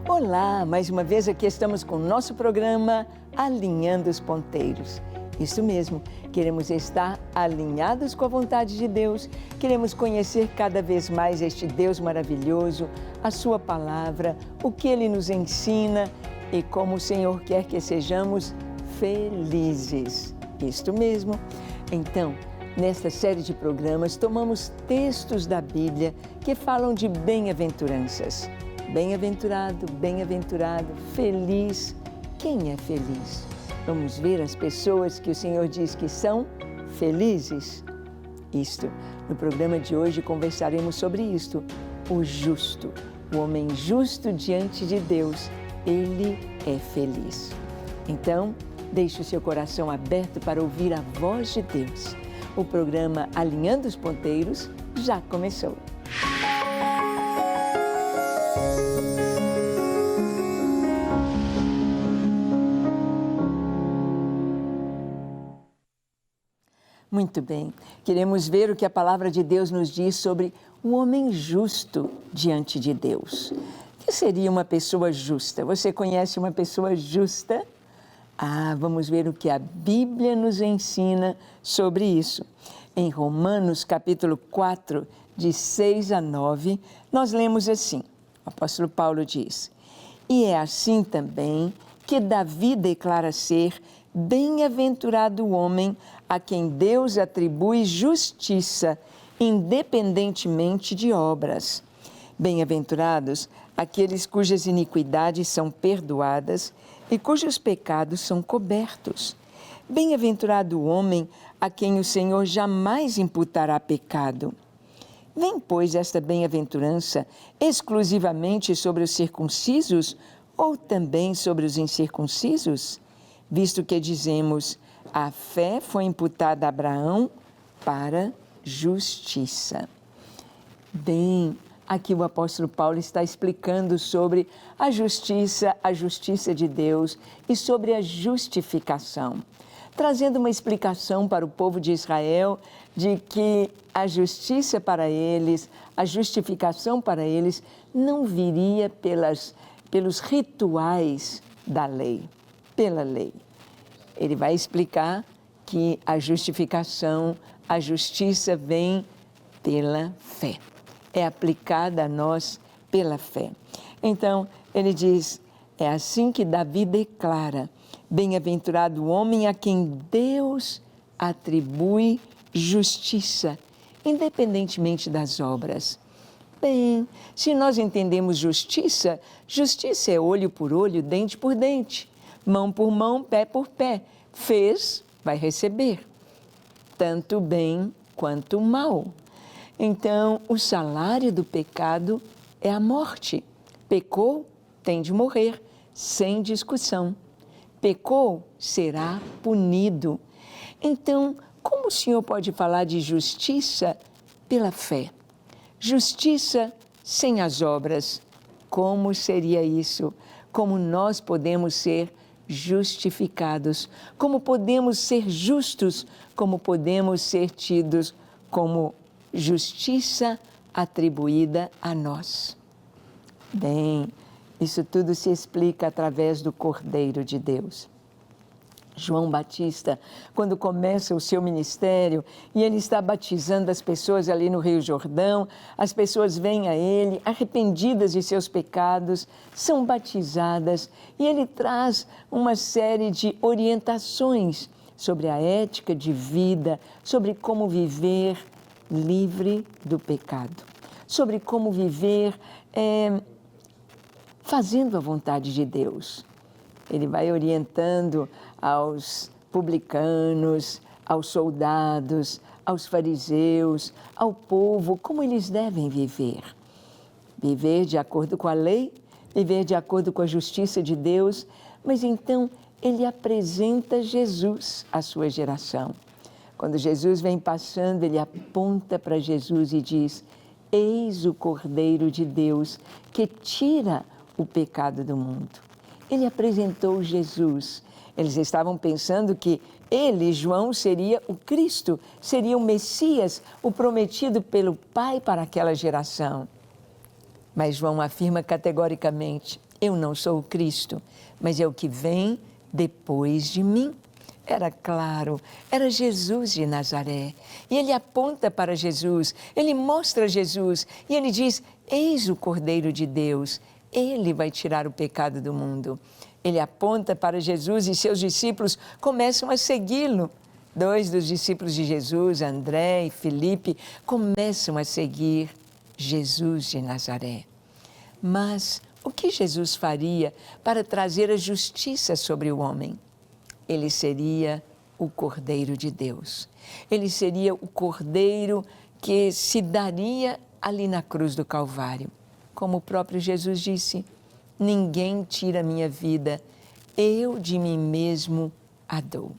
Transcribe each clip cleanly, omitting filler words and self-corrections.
Olá, mais uma vez aqui estamos com o nosso programa Alinhando os Ponteiros. Isso mesmo, queremos estar alinhados com a vontade de Deus, queremos conhecer cada vez mais este Deus maravilhoso, a Sua palavra, o que Ele nos ensina e como o Senhor quer que sejamos felizes. Isto mesmo. Então, nesta série de programas, tomamos textos da Bíblia que falam de bem-aventuranças. Bem-aventurado, bem-aventurado, feliz. Quem é feliz? Vamos ver as pessoas que o Senhor diz que são felizes. Isto, no programa de hoje conversaremos sobre isto. O justo, o homem justo diante de Deus, ele é feliz. Então, deixe o seu coração aberto para ouvir a voz de Deus. O programa Alinhando os Ponteiros já começou. Muito bem, queremos ver o que a palavra de Deus nos diz sobre o homem justo diante de Deus. O que seria uma pessoa justa? Você conhece uma pessoa justa? Vamos ver o que a Bíblia nos ensina sobre isso. Em Romanos capítulo 4, de 6 a 9, nós lemos assim, o apóstolo Paulo diz: "E é assim também que Davi declara ser bem-aventurado o homem a quem Deus atribui justiça, independentemente de obras. Bem-aventurados aqueles cujas iniquidades são perdoadas e cujos pecados são cobertos. Bem-aventurado o homem a quem o Senhor jamais imputará pecado. Vem, pois, esta bem-aventurança exclusivamente sobre os circuncisos ou também sobre os incircuncisos? Visto que dizemos, a fé foi imputada a Abraão para justiça." Bem, aqui o apóstolo Paulo está explicando sobre a justiça de Deus e sobre a justificação, trazendo uma explicação para o povo de Israel de que a justiça para eles, a justificação para eles não viria pelos rituais da lei, pela lei. Ele vai explicar que a justificação, a justiça vem pela fé. É aplicada a nós pela fé. Então, ele diz, é assim que Davi declara, bem-aventurado o homem a quem Deus atribui justiça, independentemente das obras. Bem, se nós entendemos justiça, justiça é olho por olho, dente por dente, mão por mão, pé por pé. Fez, vai receber, tanto bem quanto mal. Então, o salário do pecado é a morte. Pecou, tem de morrer, sem discussão. Pecou, será punido. Então, como o Senhor pode falar de justiça pela fé? Justiça sem as obras. Como seria isso? Como nós podemos ser justificados? Como podemos ser justos? Como podemos ser tidos como justiça atribuída a nós? Bem, isso tudo se explica através do Cordeiro de Deus. João Batista, quando começa o seu ministério e ele está batizando as pessoas ali no Rio Jordão, as pessoas vêm a ele arrependidas de seus pecados, são batizadas e ele traz uma série de orientações sobre a ética de vida, sobre como viver livre do pecado, sobre como viver fazendo a vontade de Deus. Ele vai orientando aos publicanos, aos soldados, aos fariseus, ao povo, como eles devem viver. Viver de acordo com a lei, viver de acordo com a justiça de Deus, mas então ele apresenta Jesus à sua geração. Quando Jesus vem passando, ele aponta para Jesus e diz, eis o Cordeiro de Deus que tira o pecado do mundo. Ele apresentou Jesus. Eles estavam pensando que ele, João, seria o Cristo, seria o Messias, o prometido pelo Pai para aquela geração. Mas João afirma categoricamente: eu não sou o Cristo, mas é o que vem depois de mim. Era claro, era Jesus de Nazaré. E ele aponta para Jesus, ele mostra Jesus e ele diz: eis o Cordeiro de Deus, ele vai tirar o pecado do mundo. Ele aponta para Jesus e seus discípulos começam a segui-lo. 2 dos discípulos de Jesus, André e Filipe, começam a seguir Jesus de Nazaré. Mas o que Jesus faria para trazer a justiça sobre o homem? Ele seria o Cordeiro de Deus. Ele seria o Cordeiro que se daria ali na cruz do Calvário. Como o próprio Jesus disse: ninguém tira a minha vida, eu de mim mesmo a dou.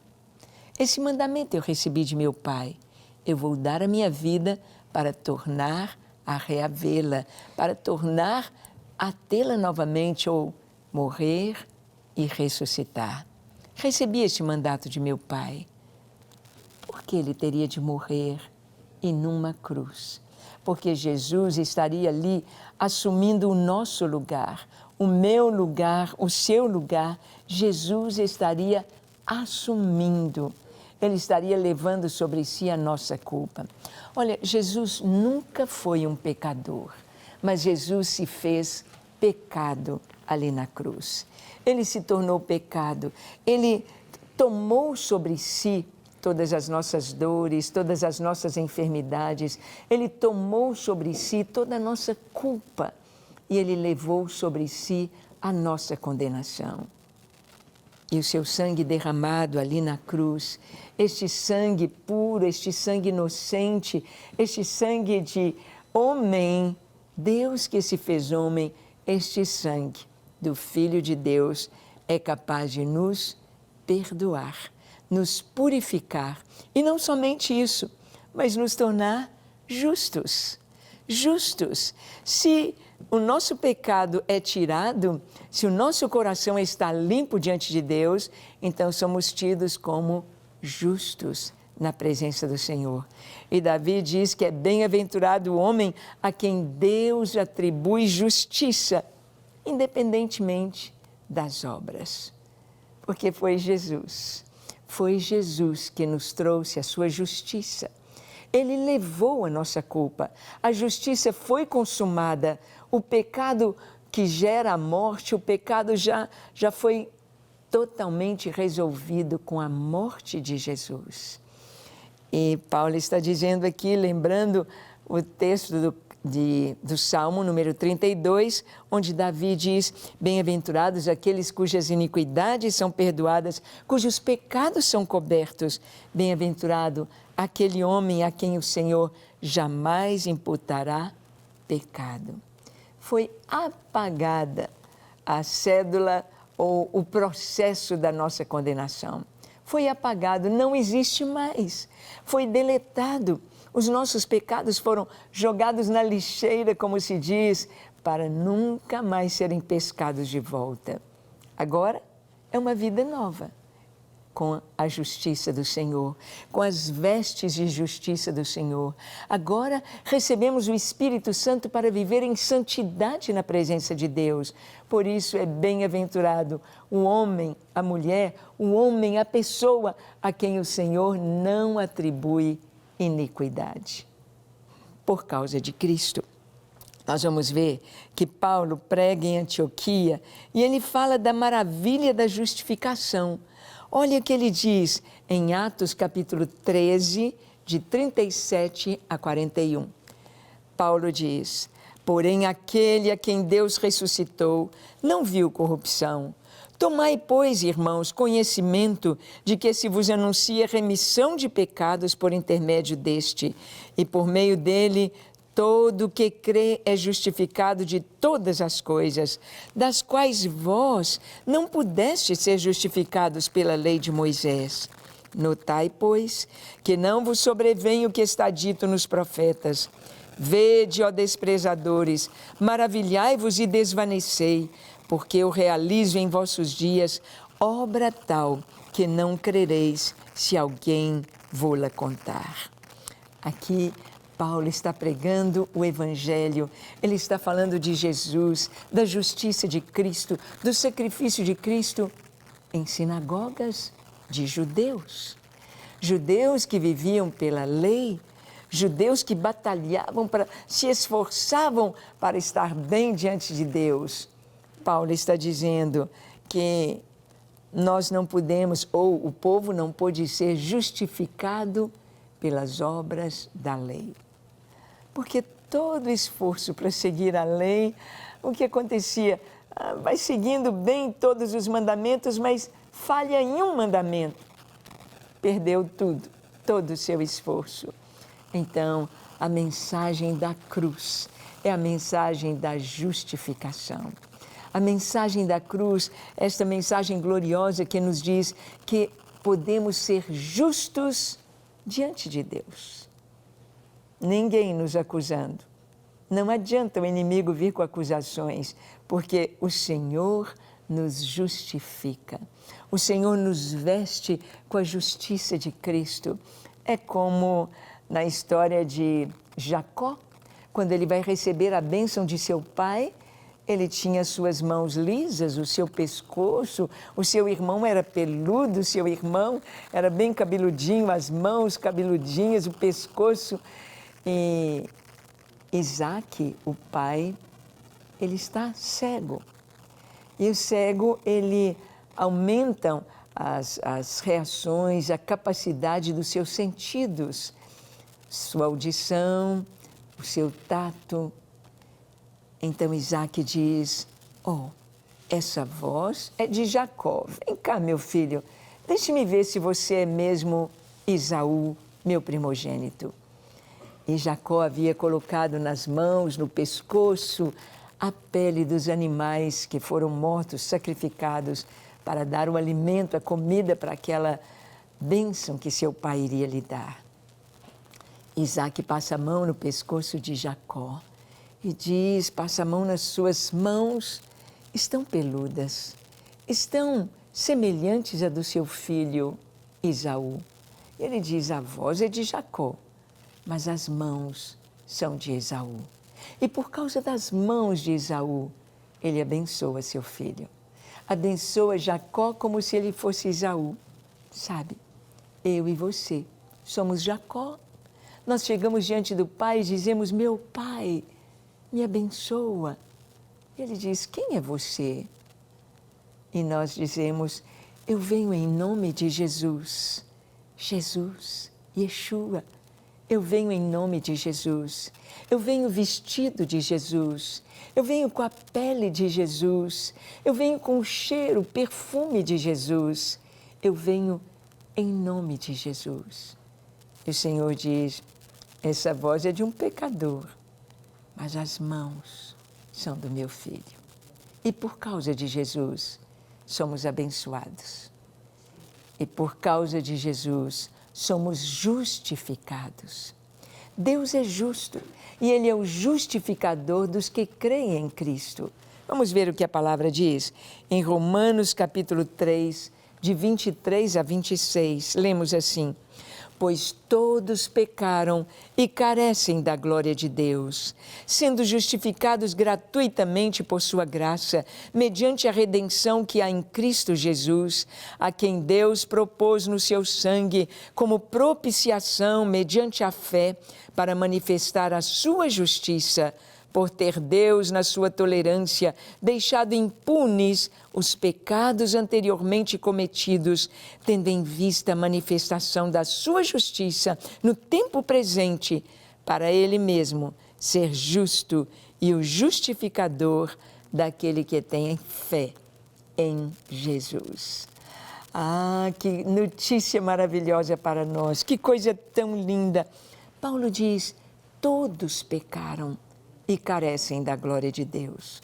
Esse mandamento eu recebi de meu Pai. Eu vou dar a minha vida para tornar a reavê-la, para tornar a tê-la novamente, ou morrer e ressuscitar. Recebi este mandato de meu Pai. Por que ele teria de morrer e numa cruz? Porque Jesus estaria ali assumindo o nosso lugar, o meu lugar, o seu lugar. Jesus estaria assumindo. Ele estaria levando sobre si a nossa culpa. Olha, Jesus nunca foi um pecador, mas Jesus se fez pecado ali na cruz. Ele se tornou pecado, ele tomou sobre si todas as nossas dores, todas as nossas enfermidades, ele tomou sobre si toda a nossa culpa e ele levou sobre si a nossa condenação. E o seu sangue derramado ali na cruz, este sangue puro, este sangue inocente, este sangue de homem, Deus que se fez homem, este sangue do Filho de Deus é capaz de nos perdoar, nos purificar. E não somente isso, mas nos tornar justos. Justos. Se o nosso pecado é tirado, se o nosso coração está limpo diante de Deus, então somos tidos como justos na presença do Senhor. E Davi diz que é bem-aventurado o homem a quem Deus atribui justiça, independentemente das obras. Porque foi Jesus que nos trouxe a sua justiça. Ele levou a nossa culpa, a justiça foi consumada, o pecado que gera a morte, o pecado já foi totalmente resolvido com a morte de Jesus. E Paulo está dizendo aqui, lembrando o texto do Salmo número 32, onde Davi diz: bem-aventurados aqueles cujas iniquidades são perdoadas, cujos pecados são cobertos. Bem-aventurado aquele homem a quem o Senhor jamais imputará pecado. Foi apagada a cédula ou o processo da nossa condenação. Foi apagado, não existe mais. Foi deletado. Os nossos pecados foram jogados na lixeira, como se diz, para nunca mais serem pescados de volta. Agora é uma vida nova, com a justiça do Senhor, com as vestes de justiça do Senhor. Agora recebemos o Espírito Santo para viver em santidade na presença de Deus. Por isso é bem-aventurado o homem, a mulher, o homem, a pessoa a quem o Senhor não atribui iniquidade. Por causa de Cristo. Nós vamos ver que Paulo prega em Antioquia e ele fala da maravilha da justificação. Olha o que ele diz em Atos capítulo 13, de 37 a 41. Paulo diz: porém aquele a quem Deus ressuscitou não viu corrupção. Tomai, pois, irmãos, conhecimento de que se vos anuncia remissão de pecados por intermédio deste, e por meio dele todo o que crê é justificado de todas as coisas, das quais vós não pudestes ser justificados pela lei de Moisés. Notai, pois, que não vos sobrevém o que está dito nos profetas. Vede, ó desprezadores, maravilhai-vos e desvanecei, porque eu realizo em vossos dias obra tal que não crereis se alguém vô-la contar. Aqui Paulo está pregando o Evangelho, ele está falando de Jesus, da justiça de Cristo, do sacrifício de Cristo em sinagogas de judeus. Judeus que viviam pela lei, judeus que batalhavam, se esforçavam para estar bem diante de Deus. Paulo está dizendo que nós não podemos, ou o povo não pôde ser justificado pelas obras da lei. Porque todo esforço para seguir a lei, o que acontecia? Vai seguindo bem todos os mandamentos, mas falha em um mandamento. Perdeu tudo, todo o seu esforço. Então, a mensagem da cruz é a mensagem da justificação. A mensagem da cruz, esta mensagem gloriosa que nos diz que podemos ser justos diante de Deus. Ninguém nos acusando. Não adianta o inimigo vir com acusações, porque o Senhor nos justifica. O Senhor nos veste com a justiça de Cristo. É como na história de Jacó, quando ele vai receber a bênção de seu pai, ele tinha suas mãos lisas, o seu pescoço, o seu irmão era peludo, o seu irmão era bem cabeludinho, as mãos cabeludinhas, o pescoço. E Isaac, o pai, ele está cego. E o cego, ele aumentam as reações, a capacidade dos seus sentidos, sua audição, o seu tato. Então Isaac diz, essa voz é de Jacó. Vem cá, meu filho, deixe-me ver se você é mesmo Esaú, meu primogênito. E Jacó havia colocado nas mãos, no pescoço, a pele dos animais que foram mortos, sacrificados, para dar o alimento, a comida para aquela bênção que seu pai iria lhe dar. Isaac passa a mão no pescoço de Jacó e diz, passa a mão nas suas mãos, estão peludas, estão semelhantes à do seu filho Esaú. Ele diz, a voz é de Jacó, mas as mãos são de Esaú. E por causa das mãos de Esaú, ele abençoa seu filho. Abençoa Jacó como se ele fosse Esaú. Sabe, eu e você somos Jacó. Nós chegamos diante do Pai e dizemos, meu Pai, me abençoa. Ele diz, quem é você? E nós dizemos, eu venho em nome de Jesus. Jesus, Yeshua. Eu venho em nome de Jesus, eu venho vestido de Jesus, eu venho com a pele de Jesus, eu venho com o cheiro, o perfume de Jesus, eu venho em nome de Jesus. E o Senhor diz, essa voz é de um pecador, mas as mãos são do meu filho. E por causa de Jesus, somos abençoados. E por causa de Jesus, somos justificados. Deus é justo e Ele é o justificador dos que creem em Cristo. Vamos ver o que a palavra diz em Romanos capítulo 3, de 23 a 26. Lemos assim, pois todos pecaram e carecem da glória de Deus, sendo justificados gratuitamente por sua graça, mediante a redenção que há em Cristo Jesus, a quem Deus propôs no seu sangue como propiciação mediante a fé, para manifestar a sua justiça, por ter Deus, na sua tolerância, deixado impunes os pecados anteriormente cometidos, tendo em vista a manifestação da sua justiça no tempo presente, para Ele mesmo ser justo e o justificador daquele que tem fé em Jesus. Ah, que notícia maravilhosa para nós, que coisa tão linda! Paulo diz, todos pecaram e carecem da glória de Deus.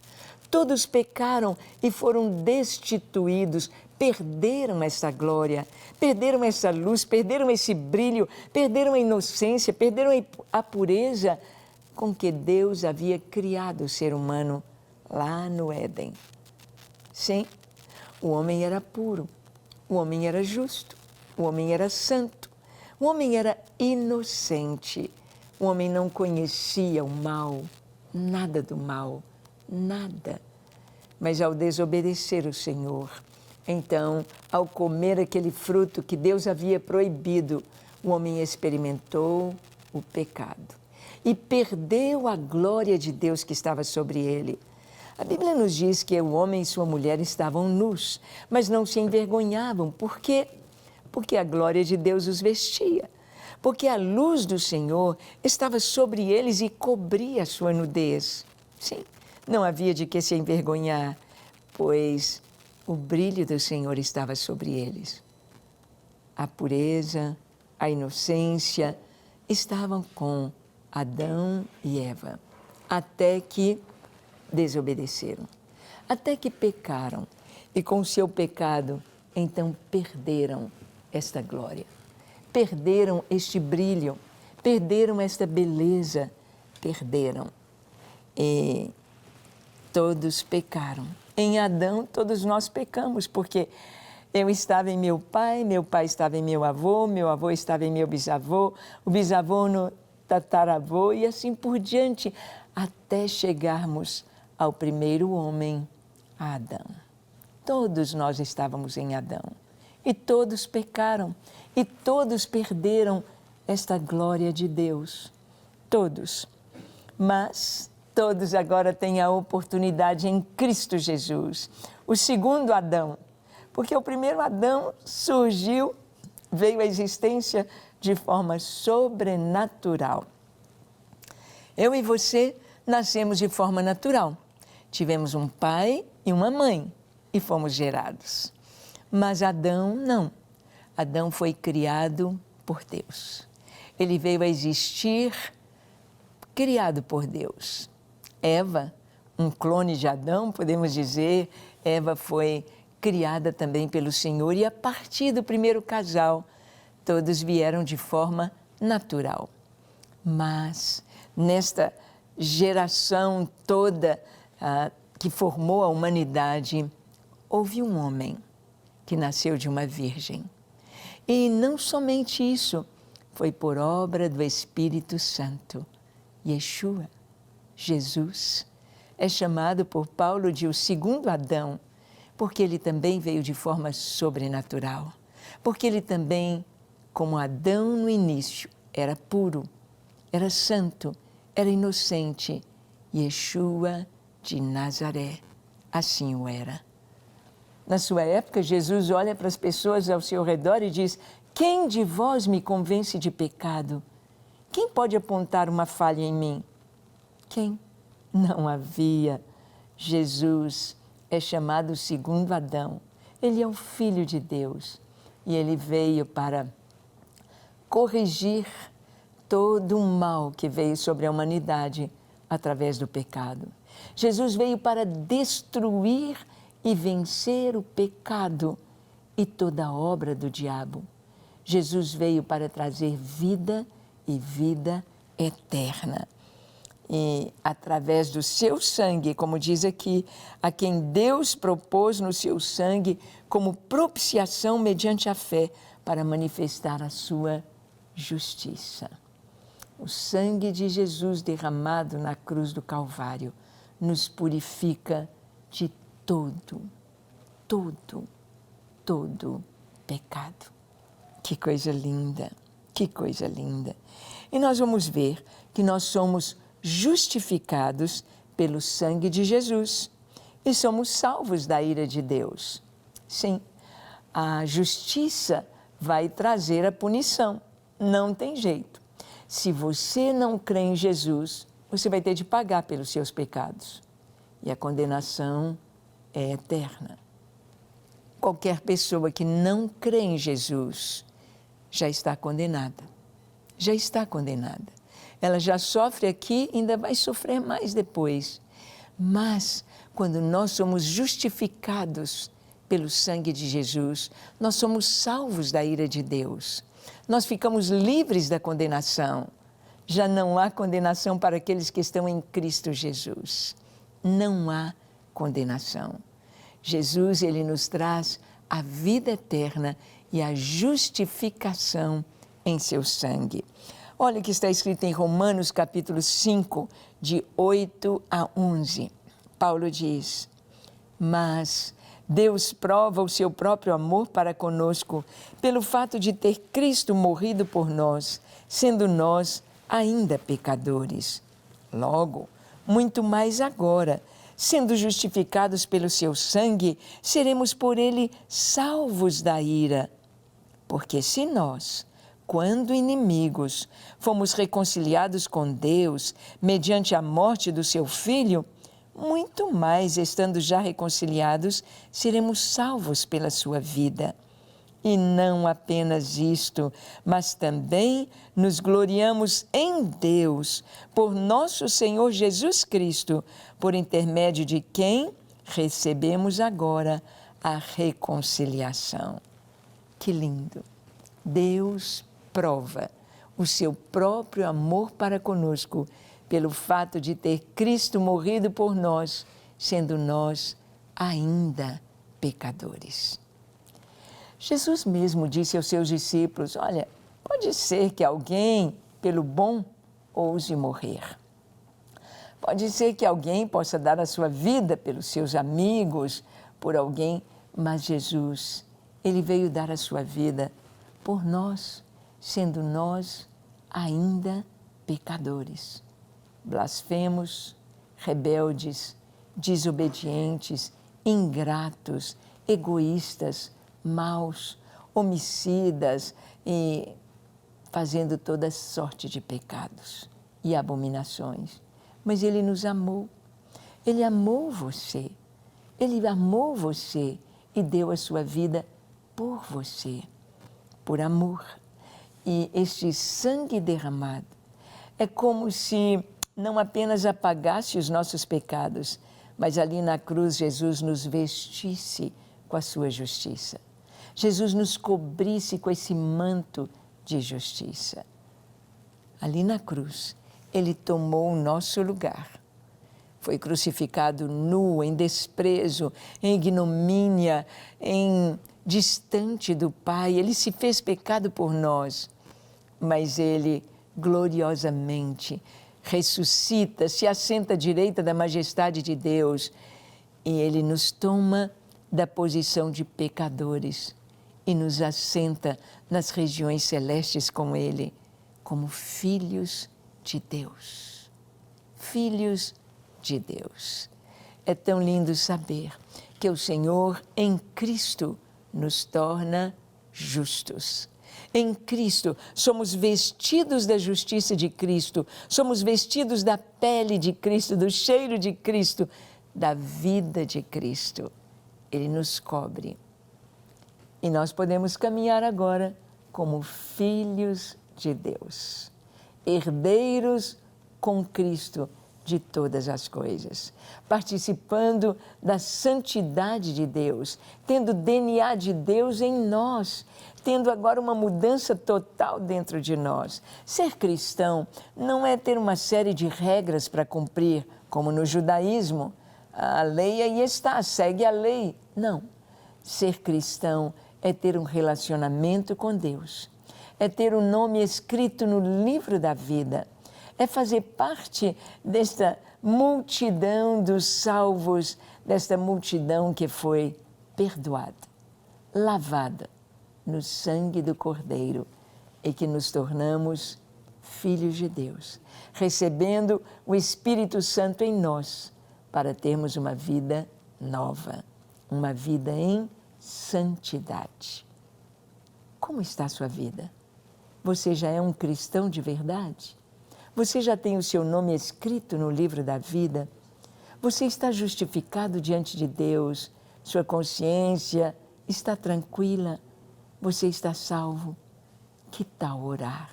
Todos pecaram e foram destituídos, perderam essa glória, perderam essa luz, perderam esse brilho, perderam a inocência, perderam a pureza com que Deus havia criado o ser humano lá no Éden. Sim, o homem era puro, o homem era justo, o homem era santo, o homem era inocente, O homem não conhecia o mal, nada do mal, nada. Mas ao desobedecer o Senhor, então, ao comer aquele fruto que Deus havia proibido, o homem experimentou o pecado e perdeu a glória de Deus que estava sobre ele. A Bíblia nos diz que o homem e sua mulher estavam nus, mas não se envergonhavam. Por quê? Porque a glória de Deus os vestia. Porque a luz do Senhor estava sobre eles e cobria a sua nudez. Sim, não havia de que se envergonhar, pois o brilho do Senhor estava sobre eles. A pureza, a inocência estavam com Adão e Eva, até que desobedeceram, até que pecaram. E com o seu pecado, então perderam esta glória, perderam este brilho, perderam esta beleza, perderam. E todos pecaram. Em Adão, todos nós pecamos, porque eu estava em meu pai estava em meu avô estava em meu bisavô, o bisavô no tataravô e assim por diante, até chegarmos ao primeiro homem, Adão. Todos nós estávamos em Adão e todos pecaram e todos perderam esta glória de Deus. Todos. Mas todos agora têm a oportunidade em Cristo Jesus, o segundo Adão, porque o primeiro Adão surgiu, veio à existência de forma sobrenatural. Eu e você nascemos de forma natural. Tivemos um pai e uma mãe e fomos gerados. Mas Adão não. Adão foi criado por Deus. Ele veio a existir criado por Deus. Eva, um clone de Adão, podemos dizer, Eva foi criada também pelo Senhor e a partir do primeiro casal, todos vieram de forma natural. Mas nesta geração toda que formou a humanidade, houve um homem que nasceu de uma virgem. E não somente isso, foi por obra do Espírito Santo. Yeshua, Jesus, é chamado por Paulo de o segundo Adão, porque ele também veio de forma sobrenatural. Porque ele também, como Adão no início, era puro, era santo, era inocente. Yeshua de Nazaré, assim o era. Na sua época, Jesus olha para as pessoas ao seu redor e diz: quem de vós me convence de pecado? Quem pode apontar uma falha em mim? Quem? Não havia. Jesus é chamado o segundo Adão. Ele é o Filho de Deus e ele veio para corrigir todo o mal que veio sobre a humanidade através do pecado. Jesus veio para destruir e vencer o pecado e toda a obra do diabo. Jesus veio para trazer vida e vida eterna. E através do seu sangue, como diz aqui, a quem Deus propôs no seu sangue como propiciação mediante a fé para manifestar a sua justiça. O sangue de Jesus derramado na cruz do Calvário nos purifica de todo pecado. Que coisa linda, que coisa linda. E nós vamos ver que nós somos justificados pelo sangue de Jesus e somos salvos da ira de Deus. Sim, a justiça vai trazer a punição, não tem jeito. Se você não crê em Jesus, você vai ter de pagar pelos seus pecados. E a condenação é eterna. Qualquer pessoa que não crê em Jesus já está condenada. Já está condenada. Ela já sofre aqui e ainda vai sofrer mais depois. Mas, quando nós somos justificados pelo sangue de Jesus, nós somos salvos da ira de Deus. Nós ficamos livres da condenação. Já não há condenação para aqueles que estão em Cristo Jesus. Não há condenação. Jesus, ele nos traz a vida eterna e a justificação em seu sangue. Olha o que está escrito em Romanos capítulo 5, de 8 a 11. Paulo diz: mas Deus prova o seu próprio amor para conosco pelo fato de ter Cristo morrido por nós, sendo nós ainda pecadores. Logo, muito mais agora, sendo justificados pelo seu sangue, seremos por ele salvos da ira. Porque se nós, quando inimigos, fomos reconciliados com Deus mediante a morte do seu Filho, muito mais, estando já reconciliados, seremos salvos pela sua vida. E não apenas isto, mas também nos gloriamos em Deus, por nosso Senhor Jesus Cristo, por intermédio de quem recebemos agora a reconciliação. Que lindo! Deus prova o seu próprio amor para conosco, pelo fato de ter Cristo morrido por nós, sendo nós ainda pecadores. Jesus mesmo disse aos seus discípulos: olha, pode ser que alguém, pelo bom, ouse morrer. Pode ser que alguém possa dar a sua vida pelos seus amigos, por alguém, mas Jesus, ele veio dar a sua vida por nós, sendo nós ainda pecadores. Blasfemos, rebeldes, desobedientes, ingratos, egoístas, maus, homicidas e fazendo toda sorte de pecados e abominações. Mas Ele nos amou. Ele amou você. Ele amou você e deu a sua vida por você, por amor. E este sangue derramado é como se não apenas apagasse os nossos pecados, mas ali na cruz Jesus nos vestisse com a sua justiça. Jesus nos cobrisse com esse manto de justiça. Ali na cruz, Ele tomou o nosso lugar. Foi crucificado nu, em desprezo, em ignomínia, distante do Pai. Ele se fez pecado por nós, mas Ele gloriosamente ressuscita, se assenta à direita da majestade de Deus e Ele nos toma da posição de pecadores e nos assenta nas regiões celestes com Ele, como filhos de Deus. Filhos de Deus. É tão lindo saber que o Senhor em Cristo nos torna justos. Em Cristo, somos vestidos da justiça de Cristo, somos vestidos da pele de Cristo, do cheiro de Cristo, da vida de Cristo. Ele nos cobre. E nós podemos caminhar agora como filhos de Deus, herdeiros com Cristo de todas as coisas, participando da santidade de Deus, tendo DNA de Deus em nós, tendo agora uma mudança total dentro de nós. Ser cristão não é ter uma série de regras para cumprir, como no judaísmo. A lei aí está, segue a lei. Não. Ser cristão é ter um relacionamento com Deus, é ter o nome escrito no livro da vida, é fazer parte desta multidão dos salvos, desta multidão que foi perdoada, lavada no sangue do Cordeiro e que nos tornamos filhos de Deus, recebendo o Espírito Santo em nós para termos uma vida nova, uma vida em santidade. Como está a sua vida? Você já é um cristão de verdade? Você já tem o seu nome escrito no livro da vida? Você está justificado diante de Deus? Sua consciência está tranquila? Você está salvo? Que tal orar?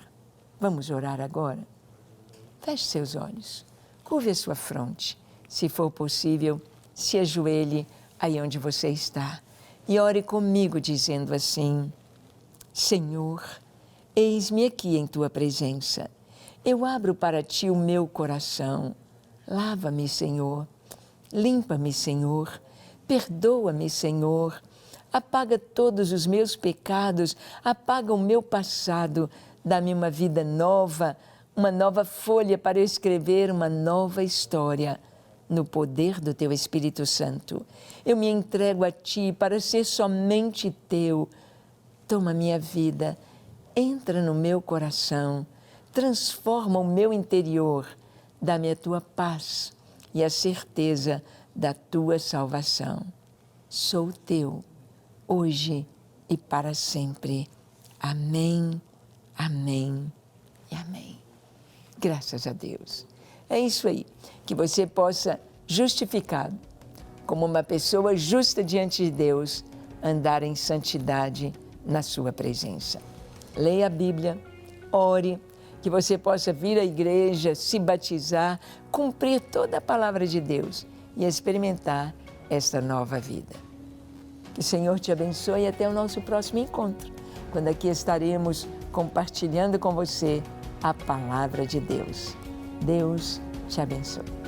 Vamos orar agora? Feche seus olhos, curve a sua fronte. Se for possível, se ajoelhe aí onde você está e ore comigo dizendo assim: Senhor, eis-me aqui em Tua presença. Eu abro para Ti o meu coração. Lava-me, Senhor. Limpa-me, Senhor. Perdoa-me, Senhor. Apaga todos os meus pecados. Apaga o meu passado. Dá-me uma vida nova, uma nova folha para eu escrever uma nova história no poder do Teu Espírito Santo. Eu me entrego a Ti para ser somente Teu. Toma minha vida, entra no meu coração, transforma o meu interior, dá-me a Tua paz e a certeza da Tua salvação. Sou Teu, hoje e para sempre. Amém, amém e amém. Graças a Deus. É isso aí, que você possa, justificado, como uma pessoa justa diante de Deus, andar em santidade na sua presença. Leia a Bíblia, ore, que você possa vir à igreja, se batizar, cumprir toda a palavra de Deus e experimentar esta nova vida. Que o Senhor te abençoe e até o nosso próximo encontro, quando aqui estaremos compartilhando com você a palavra de Deus. Deus te abençoe.